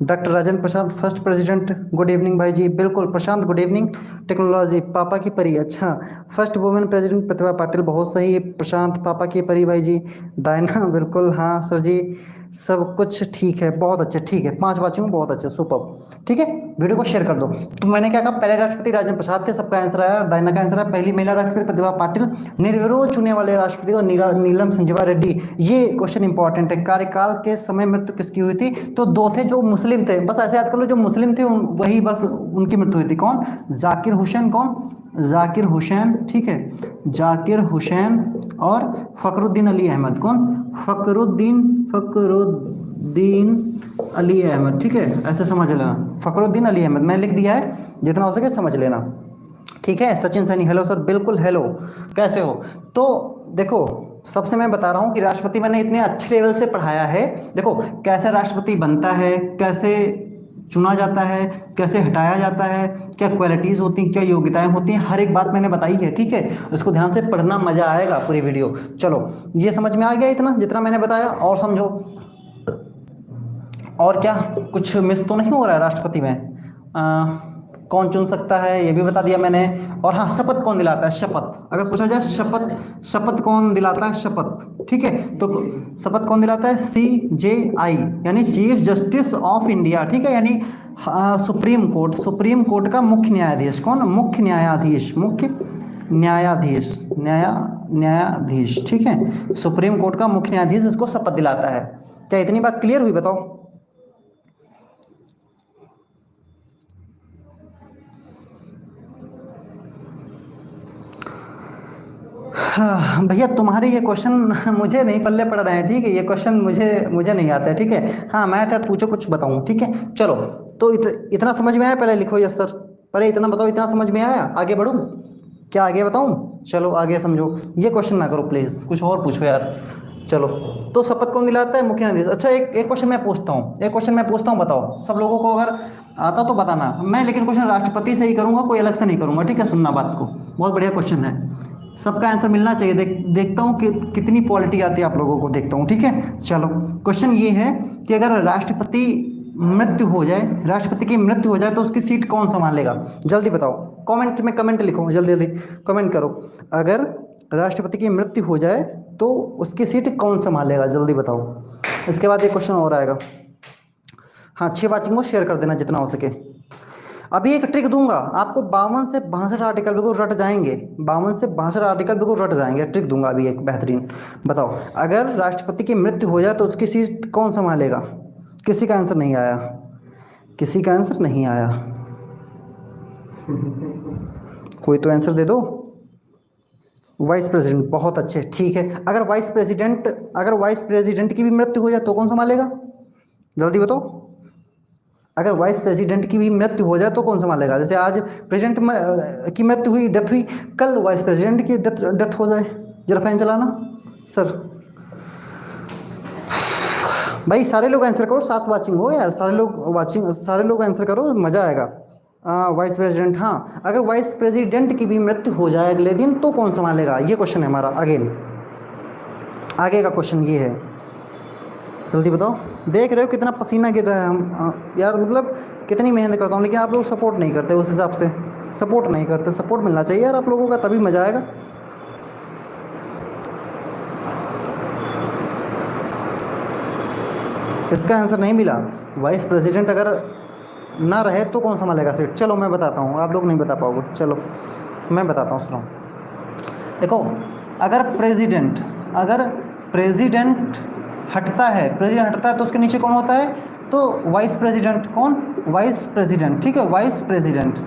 Doctor Rajendra Prasad first president. Good evening भाई जी। बिल्कुल प्रशांत, गुड इवनिंग। टेक्नोलॉजी, पापा की परी, अच्छा। First women president Pratibha Patil, बहुत सही प्रशांत, पापा की परी भाई जी। डायना, बिल्कुल हाँ सर जी, सब कुछ ठीक है, बहुत अच्छे, ठीक है। 5 वाची हूँ, बहुत अच्छे, सुपर, ठीक है। वीडियो को शेयर कर दो। तो मैंने क्या कहा, पहले राष्ट्रपति राजेंद्र प्रसाद थे, सबका आंसर आया। डायना का आंसर है पहली महिला राष्ट्रपति प्रतिभा पाटिल। निर्विरोध चुने वाले राष्ट्रपति को नीलम संजीवा रेड्डी। ये क्वेश्चन इंपॉर्टेंट है। कार्यकाल के समय मृत्यु किसकी हुई थी? तो 2 थे जो मुस्लिम थे, बस ऐसे याद कर लो, जो मुस्लिम थे वही बस उनकी मृत्यु हुई थी। कौन? जाकिर हुसैन। कौन? जाकिर हुसैन, ठीक है, जाकिर हुसैन और फखरुद्दीन अली अहमद। कौन? फखरुद्दीन अली अहमद, ठीक है, ऐसे समझ लेना। फखरुद्दीन अली अहमद मैंने लिख दिया है, जितना हो सके समझ लेना, ठीक है। सचिन सैनी, हेलो सर, बिल्कुल हेलो, कैसे हो? तो देखो, सबसे मैं बता रहा हूँ कि राष्ट्रपति मैंने इतने अच्छे लेवल से पढ़ाया है। देखो कैसे राष्ट्रपति बनता है, कैसे चुना जाता है, कैसे हटाया जाता है, क्या क्वालिटीज़ होती हैं, क्या योग्यताएं होती हैं, हर एक बात मैंने बताई है, ठीक है। उसको ध्यान से पढ़ना, मज़ा आएगा पूरी वीडियो। चलो, ये समझ में आ गया इतना जितना मैंने बताया, और समझो। और क्या कुछ मिस तो नहीं हो रहा है राष्ट्रपति में? कौन चुन सकता है ये भी बता दिया मैंने। और हाँ, शपथ कौन दिलाता है? शपथ, अगर पूछा जाए शपथ कौन दिलाता है? शपथ, ठीक है। तो शपथ कौन दिलाता है? CJI, यानी चीफ जस्टिस ऑफ इंडिया, ठीक है। यानी सुप्रीम कोर्ट का मुख्य न्यायाधीश। कौन? मुख्य न्यायाधीश, ठीक है। सुप्रीम कोर्ट का मुख्य न्यायाधीश इसको शपथ दिलाता है। क्या इतनी बात क्लियर हुई? बताओ। हाँ भैया, तुम्हारे ये क्वेश्चन मुझे नहीं पल्ले पड़ रहे हैं, ठीक है। ये क्वेश्चन मुझे नहीं आता है, ठीक है। हाँ, मैं तो पूछो, कुछ बताऊँ, ठीक है। चलो, तो इतना समझ में आया? पहले लिखो यस सर, पहले इतना बताओ, इतना समझ में आया? आगे बढ़ूँ क्या? आगे बताऊँ? चलो आगे समझो। ये क्वेश्चन ना करो प्लीज़, कुछ और पूछो यार। चलो, तो शपथ कौन दिलाता है? मुख्य न्यायाधीश। अच्छा, एक क्वेश्चन मैं पूछता हूँ, बताओ। सब लोगों को अगर आता तो बताना। मैं लेकिन क्वेश्चन राष्ट्रपति से ही करूँगा, कोई अलग से नहीं करूँगा, ठीक है। सुनना बात को, बहुत बढ़िया क्वेश्चन है, सबका आंसर मिलना चाहिए। देखता हूँ कि कितनी क्वालिटी आती है आप लोगों को, देखता हूँ, ठीक है। चलो, क्वेश्चन ये है कि अगर राष्ट्रपति की मृत्यु हो जाए तो उसकी सीट कौन संभालेगा? जल्दी बताओ, कमेंट में कमेंट लिखो, जल्दी जल्दी कमेंट करो। अगर राष्ट्रपति की मृत्यु हो जाए तो उसकी सीट कौन संभालेगा? जल्दी बताओ। इसके बाद एक क्वेश्चन और आएगा। हाँ, 6 वाचिंग को शेयर कर देना जितना हो सके। अभी एक ट्रिक दूंगा आपको, 52 से 62 आर्टिकल बिल्कुल रट जाएंगे, 52 से 62 आर्टिकल बिल्कुल रट जाएंगे। ट्रिक दूंगा अभी एक बेहतरीन। बताओ, अगर राष्ट्रपति की मृत्यु हो जाए तो उसकी सीट कौन संभालेगा? किसी का आंसर नहीं आया, किसी का आंसर नहीं आया। कोई तो आंसर दे दो। वाइस प्रेसिडेंट, बहुत अच्छे, ठीक है। अगर वाइस प्रेसिडेंट की भी मृत्यु हो जाए तो कौन संभालेगा? जल्दी बताओ। अगर वाइस प्रेसिडेंट की भी मृत्यु हो जाए तो कौन संभालेगा? जैसे आज प्रेसिडेंट की मृत्यु हुई, डेथ हुई, कल वाइस प्रेसिडेंट की डेथ हो जाए, जरा फैन चलाना सर। भाई सारे लोग आंसर करो, साथ वाचिंग हो यार, सारे लोग आंसर करो, मज़ा आएगा। वाइस प्रेसिडेंट, हाँ, अगर वाइस प्रेसिडेंट की भी मृत्यु हो जाए अगले दिन तो कौन संभालेगा? ये क्वेश्चन है हमारा। अगेन आगे का क्वेश्चन ये है, जल्दी बताओ। देख रहे हो कितना पसीना गिर रहा है हम यार, मतलब कितनी मेहनत करता हूँ, लेकिन आप लोग सपोर्ट नहीं करते, उस हिसाब से सपोर्ट नहीं करते। सपोर्ट मिलना चाहिए यार आप लोगों का, तभी मज़ा आएगा। इसका आंसर नहीं मिला। वाइस प्रेसिडेंट अगर ना रहे तो कौन संभालेगा सीट? चलो मैं बताता हूँ, आप लोग नहीं बता पाओगे, चलो मैं बताता हूँ, सुनो। देखो, अगर प्रेसिडेंट हटता है तो उसके नीचे कौन होता है? तो वाइस प्रेसिडेंट। कौन? वाइस प्रेसिडेंट, ठीक है, वाइस प्रेसिडेंट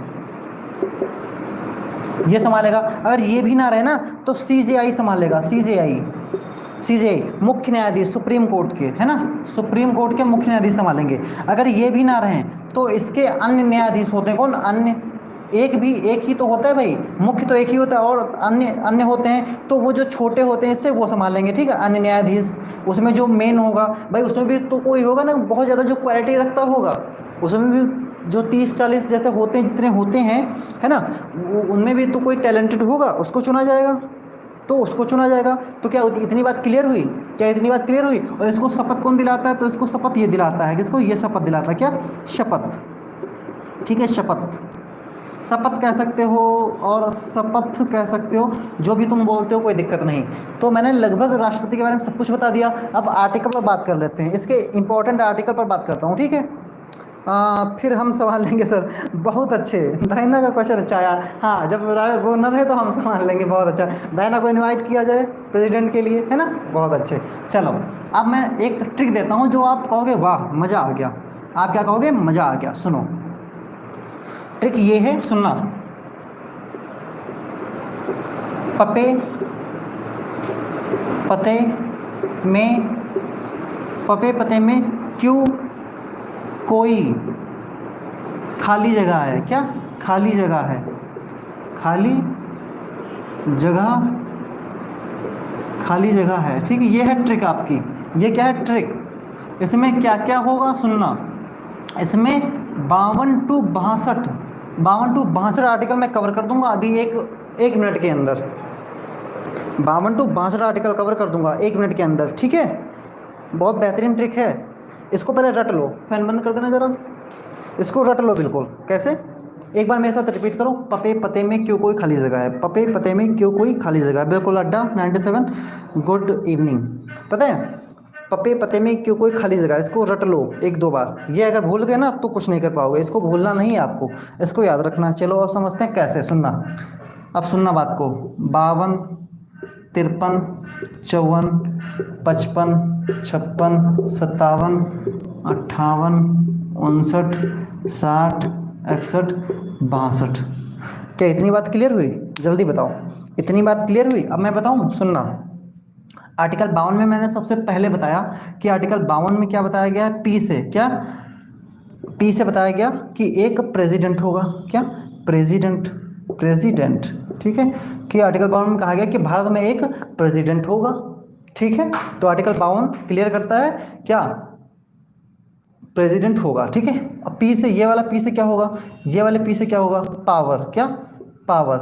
ये संभालेगा। अगर ये भी ना रहे ना तो सीजेआई संभालेगा। सीजेआई मुख्य न्यायाधीश सुप्रीम कोर्ट के, है ना, सुप्रीम कोर्ट के मुख्य न्यायाधीश संभालेंगे। अगर ये भी ना रहें तो इसके अन्य न्यायाधीश होते हैं। कौन? अन्य। एक ही तो होता है भाई, मुख्य तो एक ही होता है और अन्य होते हैं, तो वो जो छोटे होते हैं इससे वो संभालेंगे, ठीक है, अन्य न्यायाधीश। उसमें जो मेन होगा भाई, उसमें भी तो कोई होगा ना बहुत ज़्यादा जो क्वालिटी रखता होगा, उसमें भी जो 30-40 जैसे होते हैं, जितने होते हैं, है ना, उनमें भी तो कोई टैलेंटेड होगा, उसको चुना जाएगा। तो क्या इतनी बात क्लियर हुई? और इसको शपथ कौन दिलाता है? तो इसको शपथ ये दिलाता है, किसको? ये शपथ दिलाता है, क्या? शपथ, ठीक है, शपथ कह सकते हो और शपथ कह सकते हो, जो भी तुम बोलते हो, कोई दिक्कत नहीं। तो मैंने लगभग राष्ट्रपति के बारे में सब कुछ बता दिया। अब आर्टिकल पर बात कर लेते हैं, इसके इंपॉर्टेंट आर्टिकल पर बात करता हूँ, ठीक है। फिर हम संभाल लेंगे सर, बहुत अच्छे। डायना का क्वेश्चन अच्छा आया, हाँ, जब वो न रहे तो हम संभाल लेंगे, बहुत अच्छा। डायना को इनवाइट किया जाए प्रेसिडेंट के लिए, है ना, बहुत अच्छे। चलो अब मैं एक ट्रिक देता हूँ जो आप कहोगे वाह मज़ा आ गया। आप क्या कहोगे? मज़ा आ गया। सुनो, ट्रिक ये है, सुनना। पपे पते में क्यों कोई खाली जगह है? क्या? खाली जगह है, ठीक है। ये है ट्रिक आपकी। ये क्या है? ट्रिक। इसमें क्या क्या होगा सुनना। इसमें 52 टू 62 आर्टिकल मैं कवर कर दूंगा अभी एक मिनट के अंदर। 52 टू 62 आर्टिकल कवर कर दूंगा 1 मिनट के अंदर, ठीक है। बहुत बेहतरीन ट्रिक है, इसको पहले रट लो। फैन बंद कर देना जरा, इसको रट लो बिल्कुल। कैसे? एक बार मेरे साथ रिपीट करो। पपे पते में क्यों कोई खाली जगह है? पपे पते में क्यों कोई खाली जगह है? बिल्कुल अड्डा 97 गुड इवनिंग। पता है, पपे पते में क्यों कोई खाली जगह है, इसको रट लो 1-2 बार। ये अगर भूल गए ना तो कुछ नहीं कर पाओगे, इसको भूलना नहीं है आपको, इसको याद रखना। चलो अब समझते हैं कैसे। सुनना, अब सुनना बात को। 52, 53, 54, 55, 56, 57, 58, 59, 60, 61, 62। क्या इतनी बात क्लियर हुई? जल्दी बताओ, इतनी बात क्लियर हुई? अब मैं बताऊं, सुनना। आर्टिकल 52 में मैंने सबसे पहले बताया कि आर्टिकल 52 में क्या बताया गया है? पी से बताया गया कि एक प्रेसिडेंट होगा। क्या? प्रेसिडेंट, ठीक है। कि आर्टिकल 52 में कहा गया कि भारत में एक प्रेसिडेंट होगा, ठीक है। तो आर्टिकल 52 क्लियर करता है क्या? प्रेसिडेंट होगा, ठीक है। अब पी से, ये वाला पी से क्या होगा? ये वाले पी से क्या होगा? पावर। क्या? पावर।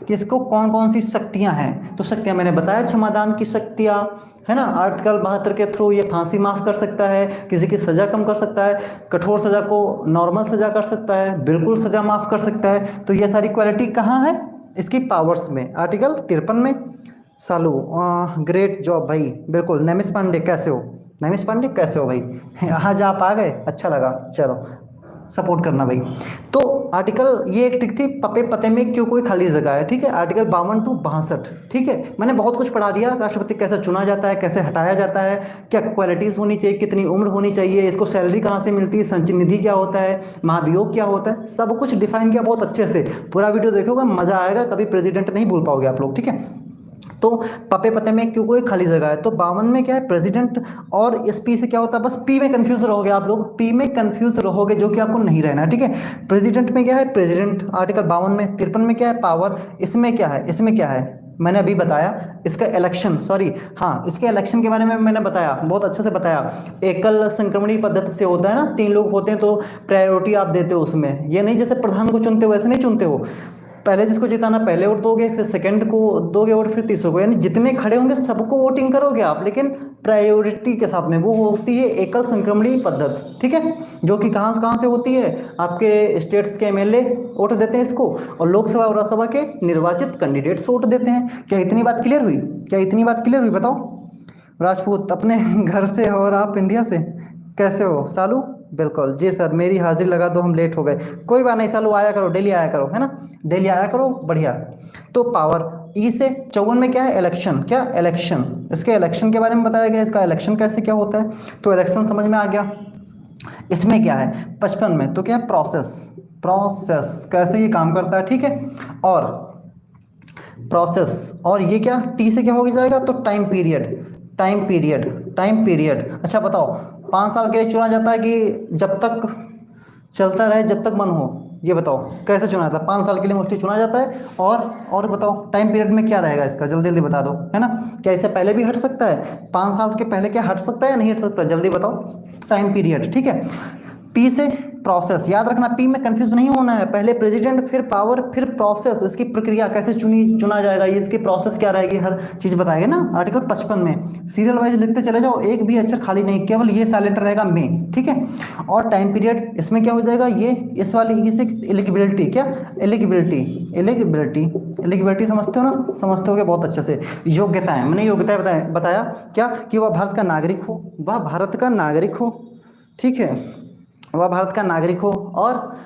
किसको कौन कौन सी शक्तियां हैं? तो शक्तियां मैंने बताया, क्षमादान की शक्तियां, है ना। आर्टिकल 72 के थ्रू ये फांसी माफ़ कर सकता है, किसी की सज़ा कम कर सकता है, कठोर सज़ा को नॉर्मल सज़ा कर सकता है, बिल्कुल सज़ा माफ़ कर सकता है। तो ये सारी क्वालिटी कहाँ है? इसकी पावर्स में, आर्टिकल 53 में। सालू ग्रेट जॉब भाई, बिल्कुल। नमिश पांडे कैसे हो? भाई आज आप आ गए, अच्छा लगा। चलो सपोर्ट करना भाई। तो आर्टिकल ये एक ट्रिक थी, पपे पते में क्यों कोई खाली जगह है, ठीक है। आर्टिकल 52 टू 62, ठीक है। मैंने बहुत कुछ पढ़ा दिया, राष्ट्रपति कैसे चुना जाता है, कैसे हटाया जाता है, क्या क्वालिटीज़ होनी चाहिए, कितनी उम्र होनी चाहिए, इसको सैलरी कहाँ से मिलती है, संचय निधि क्या होता है, महाभियोग क्या होता है, सब कुछ डिफाइन किया बहुत अच्छे से। पूरा वीडियो देखोगे मज़ा आएगा, कभी प्रेसिडेंट नहीं भूल पाओगे आप लोग, ठीक है। तो पपे पते में क्यों कोई खाली जगह है, तो 52 में क्या है प्रेसिडेंट, और इस पी से क्या होता है, बस पी में कंफ्यूज रहोगे आप लोग, पी में कंफ्यूज रहोगे, जो कि आपको नहीं रहना है, ठीक है। प्रेसिडेंट में क्या है, प्रेसिडेंट आर्टिकल 52 में। 53 में क्या है, पावर। इसमें क्या है, इसमें क्या है मैंने अभी बताया, इसका इलेक्शन, सॉरी हाँ, इसके इलेक्शन के बारे में मैंने बताया, बहुत अच्छे से बताया। एकल संक्रमणी पद्धति से होता है ना, 3 लोग होते हैं तो प्रायोरिटी आप देते हो उसमें, ये नहीं जैसे प्रधान को चुनते हो वैसे नहीं चुनते हो, पहले जिसको जिताना पहले वोट दोगे, फिर सेकंड को दोगे वोट, फिर तीसरे को, यानी जितने खड़े होंगे सबको वोटिंग करोगे आप, लेकिन प्रायोरिटी के साथ में। वो होती है एकल संक्रमणी पद्धति, ठीक है, जो कि कहाँ से होती है, आपके स्टेट्स के एमएलए वोट देते हैं इसको, और लोकसभा और राज्यसभा के निर्वाचित कैंडिडेट्स वोट देते हैं। क्या इतनी बात क्लियर हुई, क्या इतनी बात क्लियर हुई, बताओ। राजपूत अपने घर से और आप इंडिया से, कैसे हो सालू? बिल्कुल जी सर, मेरी हाजिरी लगा दो, हम लेट हो गए। कोई बात नहीं सालू, आया करो, डेली आया करो, है ना, डेली आया करो, बढ़िया। तो पावर ई से 54 में क्या है, इलेक्शन, क्या इलेक्शन, इसके इलेक्शन के बारे में बताया गया, इसका इलेक्शन कैसे क्या होता है, तो इलेक्शन समझ में आ गया। इसमें क्या है 55 में, तो क्या है प्रोसेस, प्रोसेस कैसे ये काम करता है, ठीक है। और प्रोसेस, और ये क्या टी से क्या हो जाएगा, तो time period, time period, time period. अच्छा बताओ, 5 साल के लिए चुना जाता है कि जब तक चलता रहे, जब तक मन हो, ये बताओ कैसे चुना जाता है, 5 साल के लिए मोस्टली चुना जाता है। और बताओ टाइम पीरियड में क्या रहेगा इसका, जल्दी जल्दी बता दो, है ना। क्या इससे पहले भी हट सकता है, 5 साल के पहले क्या हट सकता है या नहीं हट सकता, जल्दी बताओ। टाइम पीरियड, ठीक है। पी से प्रोसेस, याद रखना पी में कंफ्यूज नहीं होना है, पहले प्रेसिडेंट फिर पावर फिर प्रोसेस, इसकी प्रक्रिया कैसे चुना जाएगा, ये इसकी प्रोसेस क्या रहेगी, हर चीज़ बताएगा ना। आर्टिकल 55 में सीरियल वाइज लिखते चले जाओ, एक भी अक्षर खाली नहीं, केवल ये साइलेंट रहेगा में, ठीक है। और टाइम पीरियड, इसमें क्या हो जाएगा, ये इस वाली ये से एलिजिबिलिटी, क्या एलिजिबिलिटी, एलिजिबिलिटी, एलिजिबिलिटी समझते हो ना, समझते होगे बहुत अच्छे से। योग्यताएं, मैंने योग्यताएं बताया क्या, कि वह भारत का नागरिक हो, वह भारत का नागरिक हो, ठीक है, वह भारत का नागरिक हो, और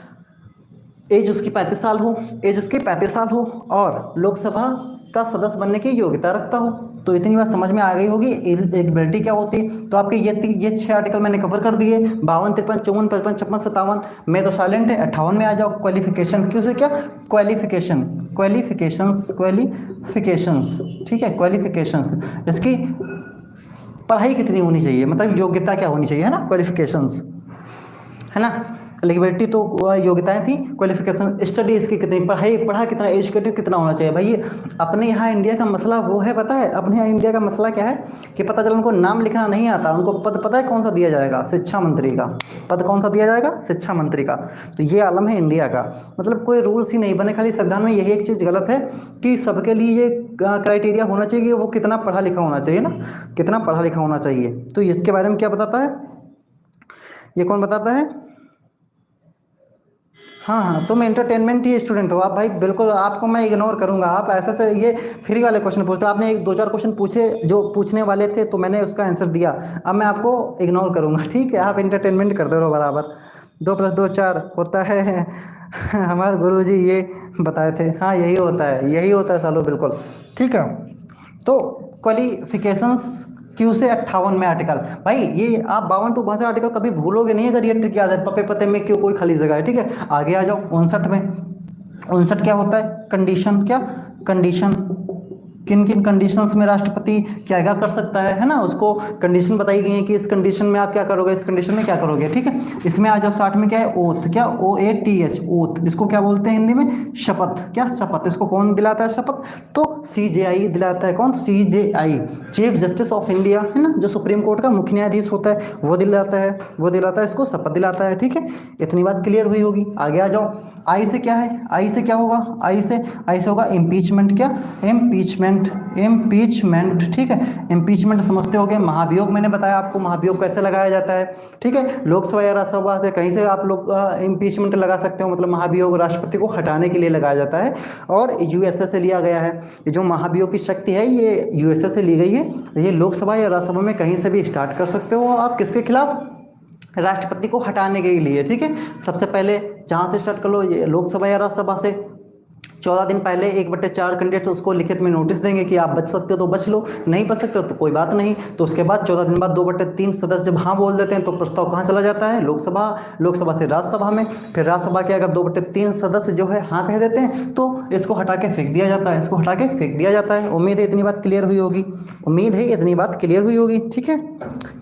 एज उसकी 35 साल हो, एज उसकी 35 साल हो, और लोकसभा का सदस्य बनने की योग्यता रखता हो। तो इतनी बात समझ में आ गई होगी एलिजिबिलिटी क्या होती है। तो आपके ये 6 आर्टिकल मैंने कवर कर दिए, 52, 53, 54, 55, 56, 57 में तो साइलेंट है। 58 में आ जाओ, क्वालिफिकेशन, क्यों से क्या क्वालिफिकेशन, क्वालिफिकेशंस, क्वालिफिकेशंस, ठीक है, क्वालिफिकेशंस, इसकी पढ़ाई कितनी होनी चाहिए, मतलब योग्यता क्या होनी चाहिए, है ना, क्वालिफिकेशंस, है ना। एलिजिबिलिटी तो योग्यताएं थी, क्वालिफिकेशन स्टडी इसकी कितनी, पढ़ा कितना, एजुकेटेड कितना होना चाहिए। भाई अपने यहाँ इंडिया का मसला वो है, पता है अपने यहाँ इंडिया का मसला क्या है, कि पता चला उनको नाम लिखना नहीं आता, उनको पद पता है कौन सा दिया जाएगा, शिक्षा मंत्री का पद, कौन सा दिया जाएगा, शिक्षा मंत्री का। तो ये आलम है इंडिया का, मतलब कोई रूल्स ही नहीं बने, खाली संविधान में यही एक चीज़ गलत है कि सबके लिए ये क्राइटेरिया होना चाहिए कि वो कितना पढ़ा लिखा होना चाहिए ना, कितना पढ़ा लिखा होना चाहिए। तो इसके बारे में क्या बताता है, ये कौन बताता है, हाँ हाँ, तुम एंटरटेनमेंट ही स्टूडेंट हो आप भाई, बिल्कुल आपको मैं इग्नोर करूंगा। आप ऐसे से ये फ्री वाले क्वेश्चन पूछते हो, आपने 1-2-4 क्वेश्चन पूछे जो पूछने वाले थे, तो मैंने उसका आंसर दिया, अब मैं आपको इग्नोर करूंगा, ठीक है। आप एंटरटेनमेंट करते रहो बराबर, 2+2 4 होता है हमारे गुरुजी ये बताए थे, हाँ यही होता है, यही होता है सालो, बिल्कुल ठीक है। तो क्वालिफिकेशंस क्यू से 58 में आर्टिकल, भाई ये आप 52 टू 62 आर्टिकल कभी भूलोगे नहीं अगर ये ट्रिक याद है। पपे पते में क्यों कोई खाली जगह है, ठीक है। आगे आ जाओ 59 में, 59 क्या होता है, कंडीशन, क्या कंडीशन, किन किन कंडीशंस में राष्ट्रपति क्या क्या कर सकता है ना, उसको कंडीशन बताई गई है कि इस कंडीशन में आप क्या करोगे, इस कंडीशन में क्या करोगे, ठीक है। इसमें आ जाओ 60 में क्या है, ओथ, क्या OATH, ओथ, इसको क्या बोलते हैं हिंदी में, शपथ, क्या शपथ, इसको कौन दिलाता है शपथ, तो CJI दिलाता है, कौन, CJI, chief justice of India, है ना, जो सुप्रीम कोर्ट का मुख्य न्यायाधीश होता है, वो दिलाता है इसको शपथ दिलाता है, ठीक है। इतनी बात क्लियर हुई होगी। आगे आ जाओ, आई से क्या है, आई से क्या होगा, आई से होगा इम्पीचमेंट, क्या इम्पीचमेंट, ठीक है। इम्पीचमेंट समझते होगे, महाभियोग मैंने बताया आपको, महाभियोग कैसे लगाया जाता है, ठीक है। लोकसभा या राज्यसभा से कहीं से आप लोग इम्पीचमेंट लगा सकते हो, मतलब महाभियोग राष्ट्रपति को हटाने के लिए लगाया जाता है, और USA से लिया गया है। ये जो महाभियोग की शक्ति है ये USA से ली गई है। ये लोकसभा या राज्यसभा में कहीं से भी स्टार्ट कर सकते हो आप, किसके खिलाफ, राष्ट्रपति को हटाने के लिए, ठीक है। सबसे पहले जहाँ से स्टार्ट कर लो, ये लोकसभा या राज्यसभा से 14 दिन पहले 1/4 कैंडिडेट्स उसको लिखित में नोटिस देंगे कि आप बच सकते हो तो बच लो, नहीं बच सकते हो तो कोई बात नहीं। तो उसके बाद 14 दिन बाद 2/3 सदस्य जब हाँ बोल देते हैं तो प्रस्ताव कहाँ चला जाता है, लोकसभा से राज्यसभा में। फिर राज्यसभा के अगर 2/3 सदस्य जो है हाँ कह देते हैं तो इसको हटा के फेंक दिया जाता है, इसको हटा के फेंक दिया जाता है। उम्मीद है इतनी बात क्लियर हुई होगी, उम्मीद है इतनी बात क्लियर हुई होगी, ठीक है।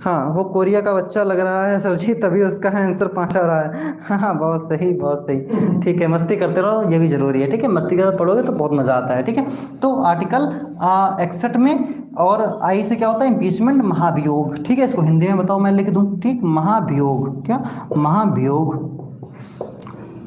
हाँ, वो कोरिया का बच्चा लग रहा है सर जी, तभी उसका आंसर 5 आ रहा है। हाँ, बहुत सही बहुत सही, ठीक है। मस्ती करते रहो, ये भी जरूरी है, ठीक है। मस्ती के साथ पढ़ोगे तो बहुत मज़ा आता है, ठीक है। तो आर्टिकल 61 में और आई से क्या होता है, इम्पीचमेंट, महाभियोग, ठीक है। इसको हिंदी में बताओ, मैं लिख दूं, ठीक। महाभियोग, क्या महाभियोग,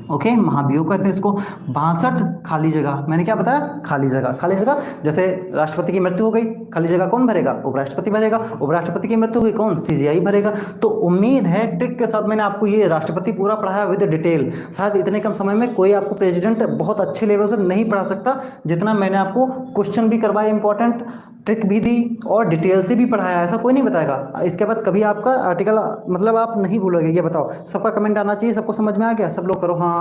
ओके, महाभियोग कहते हैं इसको। 62 खाली जगह, मैंने क्या बताया, खाली जगह। खाली जगह जैसे राष्ट्रपति की मृत्यु हो गई, खाली जगह कौन भरेगा, उपराष्ट्रपति भरेगा। उपराष्ट्रपति की मृत्यु हो गई, कौन, सीजीआई भरेगा। तो उम्मीद है ट्रिक के साथ मैंने आपको ये राष्ट्रपति पूरा पढ़ाया विद डिटेल। शायद इतने कम समय में कोई आपको प्रेसिडेंट बहुत अच्छे लेवल से नहीं पढ़ा सकता जितना मैंने आपको क्वेश्चन भी करवाए इंपॉर्टेंट, ट्रिक भी दी और डिटेल से भी पढ़ाया, ऐसा कोई नहीं बताएगा। इसके बाद कभी आपका आर्टिकल मतलब आप नहीं भूलोगे। ये बताओ, सबका कमेंट आना चाहिए, सबको समझ में आ गया, सब लोग करो हाँ,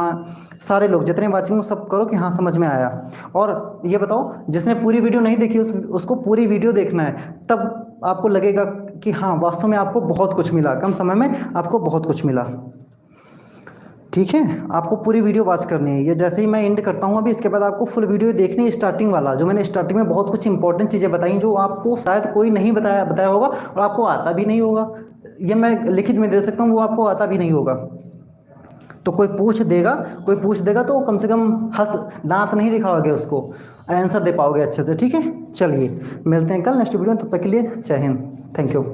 सारे लोग जितने वाचिंग सब करो कि हाँ समझ में आया। और ये बताओ, जिसने पूरी वीडियो नहीं देखी उसको पूरी वीडियो देखना है, तब आपको लगेगा कि हाँ वास्तव में आपको बहुत कुछ मिला, कम समय में आपको बहुत कुछ मिला, ठीक है। आपको पूरी वीडियो वॉच करनी है। ये जैसे ही मैं एंड करता हूँ अभी, इसके बाद आपको फुल वीडियो देखनी है, स्टार्टिंग वाला जो मैंने स्टार्टिंग में बहुत कुछ इंपॉर्टेंट चीज़ें बताई जो आपको शायद कोई नहीं बताया होगा और आपको आता भी नहीं होगा। ये मैं लिखित में दे सकता हूँ, वो आपको आता भी नहीं होगा। तो कोई पूछ देगा तो कम से कम दांत नहीं दिखाओगे उसको, आंसर दे पाओगे अच्छे से, ठीक है। चलिए मिलते हैं कल नेक्स्ट वीडियो में, तब तक के लिए जय हिंद, थैंक यू।